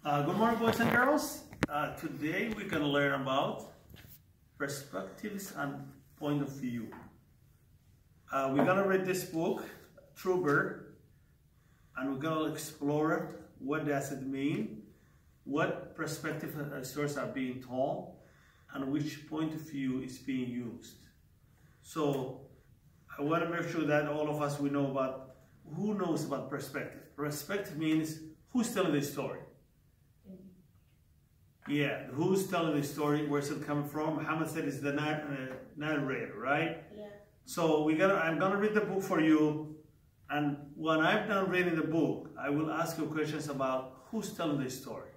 Good morning, boys and girls. Today we're going to learn about perspectives and point of view. We're going to read this book, Truber, and we're going to explore what does it mean, what perspective stories are being told, and which point of view is being used. So I want to make sure that all of us, we know about who knows about perspective. Perspective means who's telling the story. Yeah, who's telling the story? Where's it coming from? Muhammad said it's the narrator, right? Yeah. So I'm gonna read the book for you, and when I'm done reading the book, I will ask you questions about who's telling the story.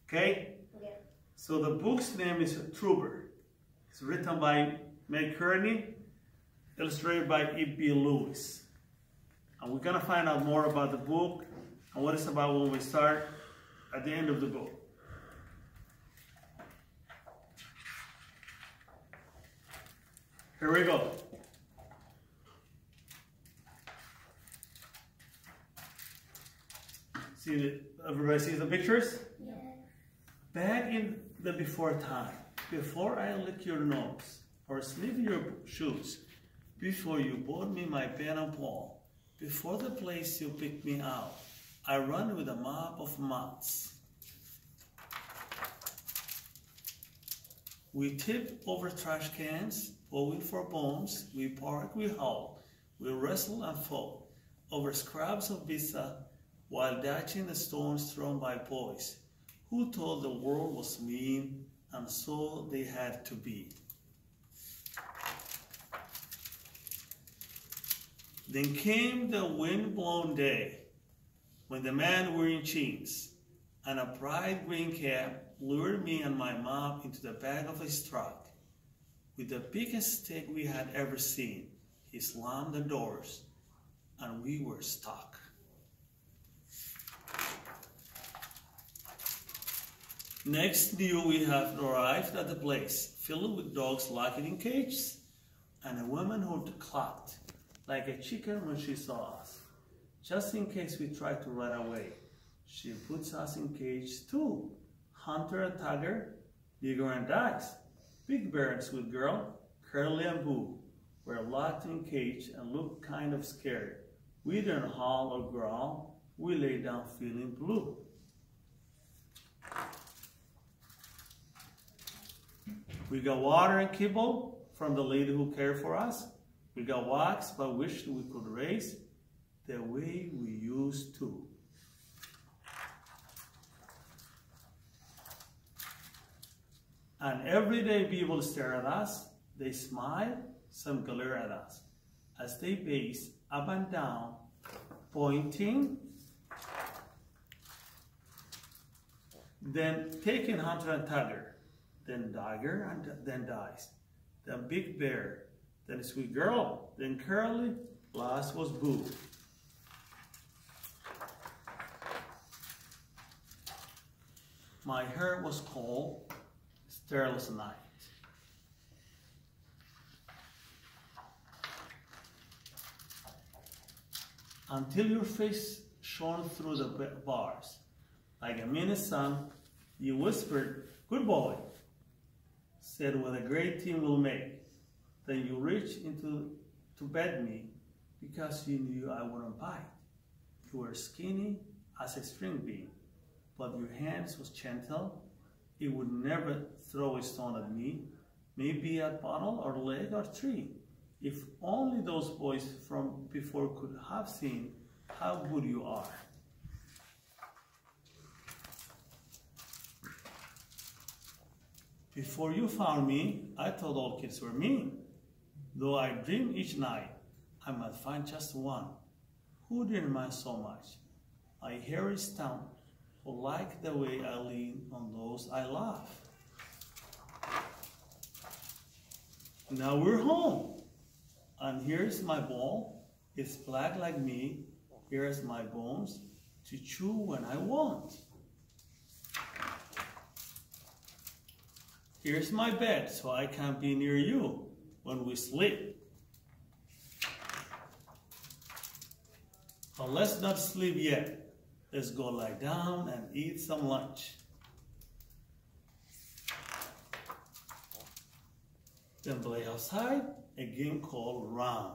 Okay? Yeah. So the book's name is Truber. It's written by Meg Kearney, illustrated by E.B. Lewis. And we're gonna find out more about the book and what it's about when we start at the end of the book. Here we go. Everybody sees the pictures? Yeah. Back in the before time, before I lick your nose or sleeve your shoes, before you bought me my pen and ball, before the place you picked me out, I run with a mop of moths. We tip over trash cans, bowling for bones, we park, we haul, we wrestle and fall over scraps of pizza while dodging the stones thrown by boys who told the world was mean and so they had to be. Then came the wind-blown day when the man wearing jeans and a bright green cap lured me and my mom into the back of his truck. With the biggest stick we had ever seen, he slammed the doors and we were stuck. Next knew we had arrived at the place filled with dogs locked in cages and a woman who clucked like a chicken when she saw us. Just in case we tried to run away, she puts us in cage too. Hunter and Tiger, Digger and Dice, Big Bear and Sweet Girl, Curly and Boo were locked in cage and looked kind of scared. We didn't howl or growl, we lay down feeling blue. We got water and kibble from the lady who cared for us. We got wax but wished we could race the way we used to. And every day people stare at us, they smile, some glare at us, as they pace up and down, pointing, then taking Hunter and Tiger, then Tiger and then Dice, then Big Bear, then Sweet Girl, then Curly, last was Boo. My hair was cold, starless night. Until your face shone through the bars. Like a minute sun, you whispered, "Good boy," said what a great team will make. Then you reached into to bed me because you knew I wouldn't bite. You were skinny as a string bean, but your hands was gentle. It would never throw a stone at me, maybe a bottle or leg or tree. If only those boys from before could have seen how good you are. Before you found me, I thought all kids were mean. Though I dream each night, I might find just one who didn't mind so much. My hair is down, who like the way I lean on those I love. Now we're home, and here's my ball. It's black like me. Here's my bones to chew when I want. Here's my bed, so I can be near you when we sleep. But let's not sleep yet. Let's go lie down and eat some lunch. Then play outside, a game called Run.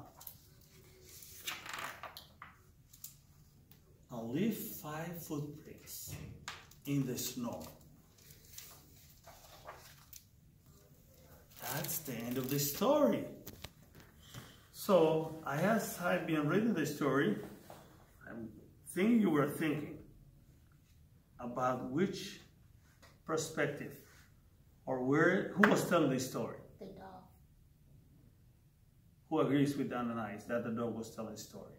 And leave 5 footprints in the snow. That's the end of the story. So, as I've been reading the story, I think you were thinking about which perspective or who was telling the story? The dog. Who agrees with Dan and I that the dog was telling the story?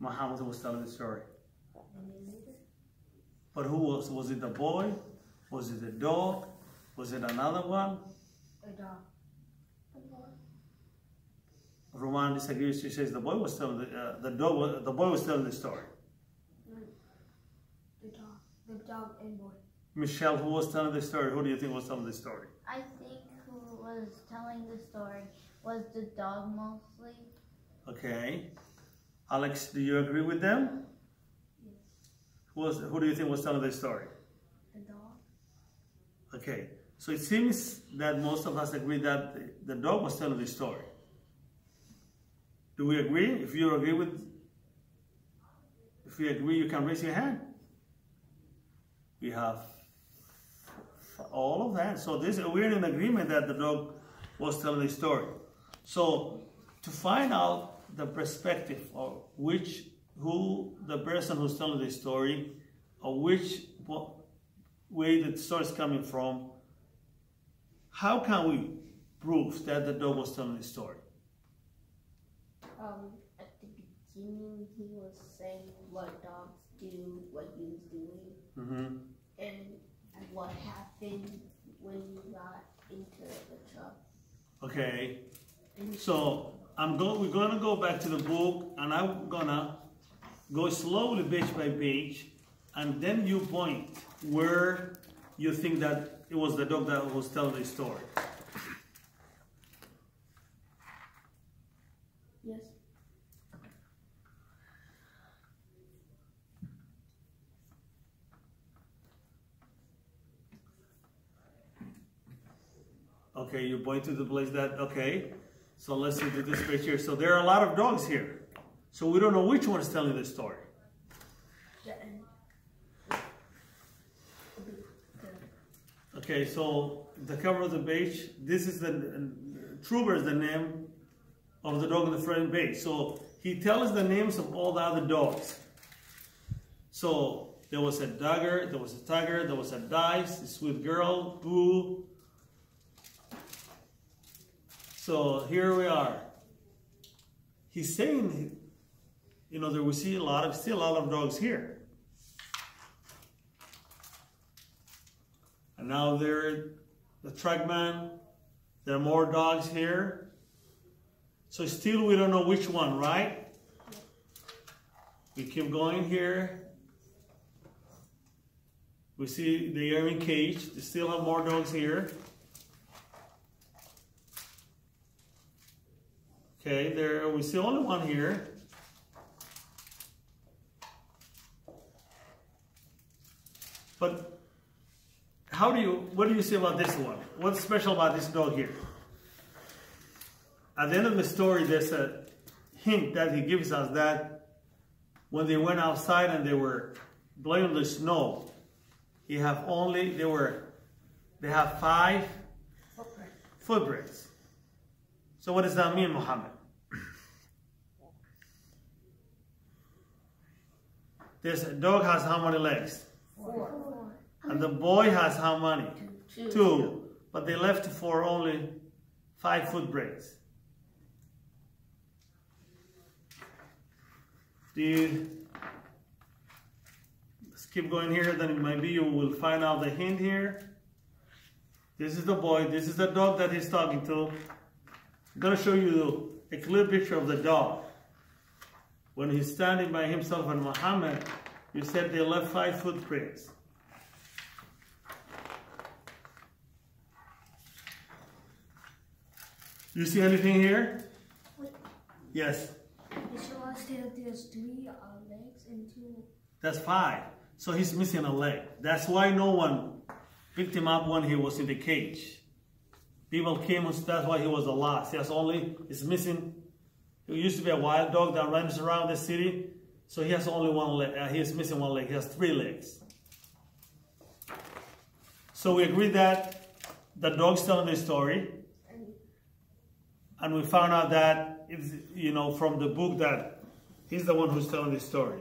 Muhammad was telling the story. But who was? Was it the boy? Was it the dog? Was it another one? A dog. Roman disagrees. She says the boy was telling the boy was telling the story. The dog and boy. Michelle, who was telling the story? Who do you think was telling the story? I think who was telling the story was the dog mostly. Okay. Alex, do you agree with them? Yes. Who do you think was telling the story? The dog. Okay. So it seems that most of us agree that the dog was telling the story. Do we agree? If you agree, you can raise your hand. We have all of that. So we're in agreement that the dog was telling the story. So to find out the perspective of who the person who's telling the story, or what way the story is coming from, how can we prove that the dog was telling the story? At the beginning, he was saying what dogs do, what he was doing, and what happened when he got into the truck. Okay. So we're gonna go back to the book, and I'm gonna go slowly page by page, and then you point where you think that it was the dog that was telling the story. Yes. Okay, you point to the place that, okay. So let's see to this page here. So there are a lot of dogs here. So we don't know which one is telling the story. Okay, so the cover of the page, this is Trooper is the name of the dog on the front page. So he tells the names of all the other dogs. So there was a Dagger, there was a Tiger, there was a Dice, a Sweet Girl, Boo. So here we are. He's saying, that we see still a lot of dogs here. And now the Trackman, there are more dogs here. So still we don't know which one, right? We keep going here. We see the air in cage. They still have more dogs here. Okay, we see only one here. But what do you say about this one? What's special about this dog here? At the end of the story, there's a hint that he gives us that when they went outside and they were playing on the snow, they have 5 footprints. So what does that mean, Muhammad? This dog has how many legs? 4. And the boy has how many? 2. 2. But they left for only 5 footprints. Let's keep going here, then maybe you will find out the hint here. This is the boy, this is the dog that he's talking to. I'm going to show you a clear picture of the dog. When he's standing by himself and Muhammad, you said they left 5 footprints. You see anything here? Yes. said there's 3 legs and 2. That's 5. So he's missing a leg. That's why no one picked him up when he was in the cage. People came, that's why he was the last. He's missing. He used to be a wild dog that runs around the city. So he has only 1 leg. He is missing 1 leg. He has 3 legs. So we agreed that the dog's telling the story. And we found out that, it's, from the book that he's the one who's telling the story.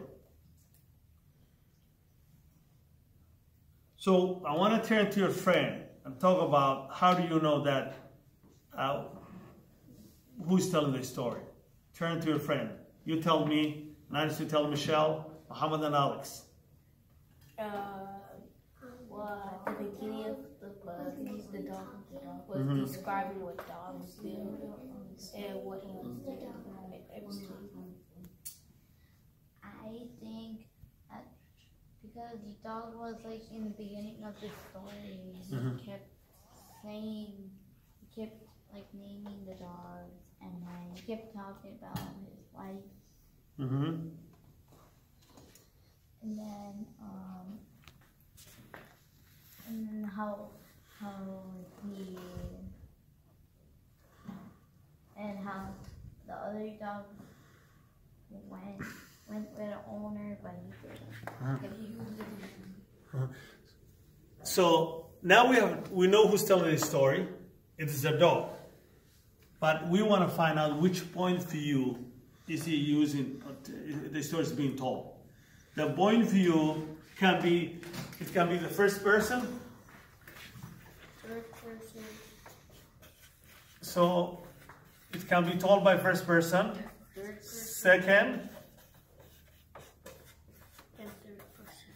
So I want to turn to your friend and talk about how do you know that who's telling the story. Turn to your friend. You tell me, Nice to tell Michelle, Muhammad and Alex. Well, at the beginning of the book, the dog was describing what dogs do and what he was doing. I think that because the dog was like in the beginning of the story, he kept saying, he kept like naming the dogs, and then he kept talking about his wife. And then how the other dog went with the owner, but he didn't. So now we know who's telling the story. It is a dog. But we want to find out which point of view is he using, the story is being told. The point of view can be the first person. Third person. So it can be told by first person. Third person. Second. And third person.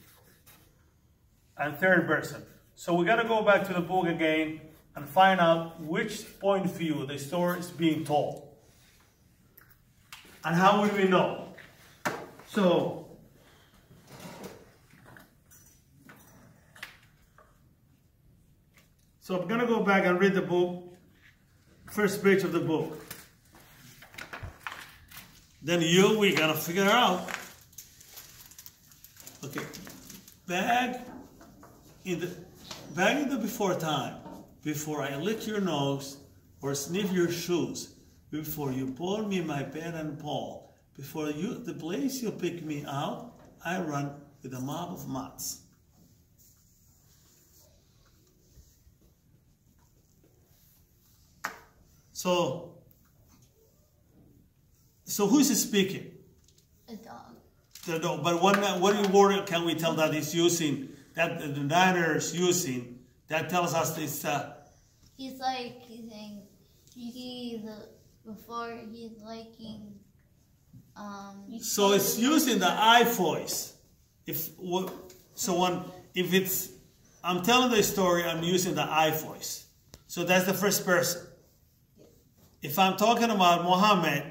And third person. So we got to go back to the book again and find out which point of view the story is being told. And how would we know? So I'm going to go back and read the book, first page of the book. Then we got to figure out, okay, back in the before time, before I lick your nose or sniff your shoes, before you pour me my bed and ball, before the place you pick me out, I run with a mob of mutts. So who's speaking? A dog. The dog. But what word can we tell that he's using, that the narrator is using, that tells us this? He's saying, before he's liking, so it's using the I voice. I'm telling the story, I'm using the I voice. So that's the first person. If I'm talking about Muhammad,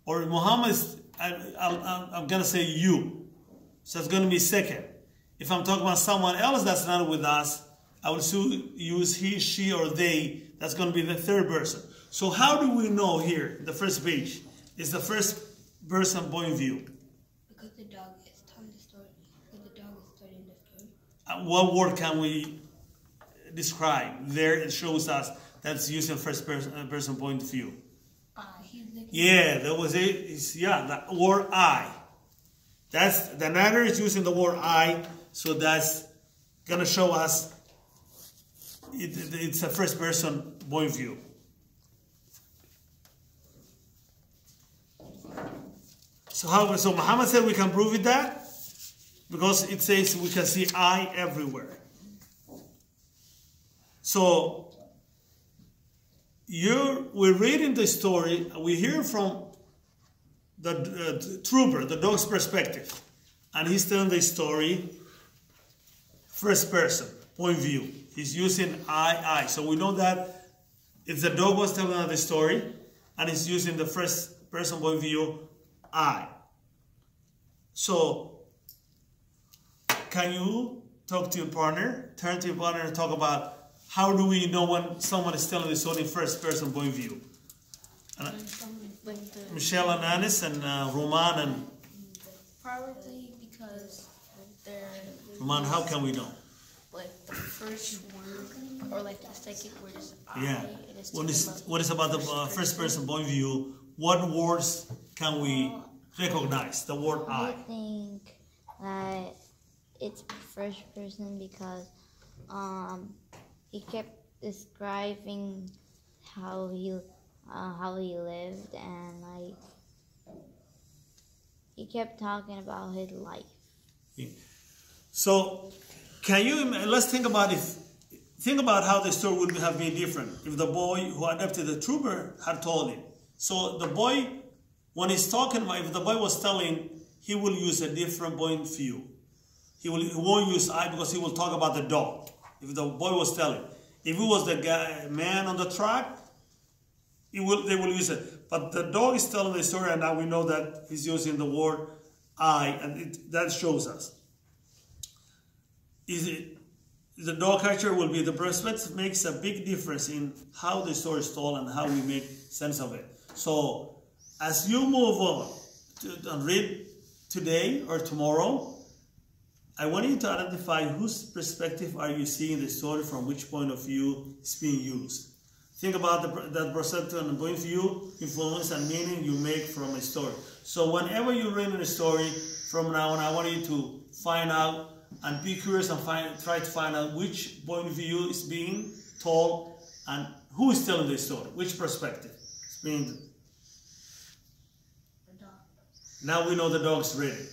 or Muhammad, I'm going to say you. So it's going to be second. If I'm talking about someone else that's not with us, I will use he, she, or they. That's going to be the third person. So how do we know here, the first page, is the first person point of view? Because the dog is telling the story. Because the dog is telling the story. What word can we describe? There it shows us that's using first person point of view. Yeah, there was the word I. That's the narrator is using the word I, so that's gonna show us it's a first person point of view. So Muhammad said we can prove it that because it says we can see I everywhere. So we're reading the story, we hear from the trooper, the dog's perspective, and he's telling the story first person, point of view. He's using I. So we know that if the dog was telling us the story, and he's using the first person point of view, I. So, can you talk to your partner, turn to your partner and talk about how do we know when someone is telling the story in first person point of view? Michelle and Anis and Roman and... Probably because they're... Roman, how can we know? Like the first word or like the second word is I. Yeah. What is about the first person point of view? What words can we recognize? The word I. I think that it's first person because he kept describing how he lived, and like he kept talking about his life. Yeah. So, can you? Let's think about how the story would have been different if the boy who adopted the trooper had told him. So the boy, when he's talking about, if the boy was telling, he will use a different point of view. He won't use I because he will talk about the dog. If the boy was telling, if it was the man on the track, they will use it. But the dog is telling the story, and now we know that he's using the word I, and that shows us. The dog character will be the perspective makes a big difference in how the story is told and how we make sense of it. So, as you move on and read today or tomorrow, I want you to identify whose perspective are you seeing the story from, which point of view is being used. Think about that perspective and point of view, influence and meaning you make from a story. So whenever you read a story from now on, I want you to find out and be curious and try to find out which point of view is being told and who is telling the story, which perspective is being. Now we know the dog's ready.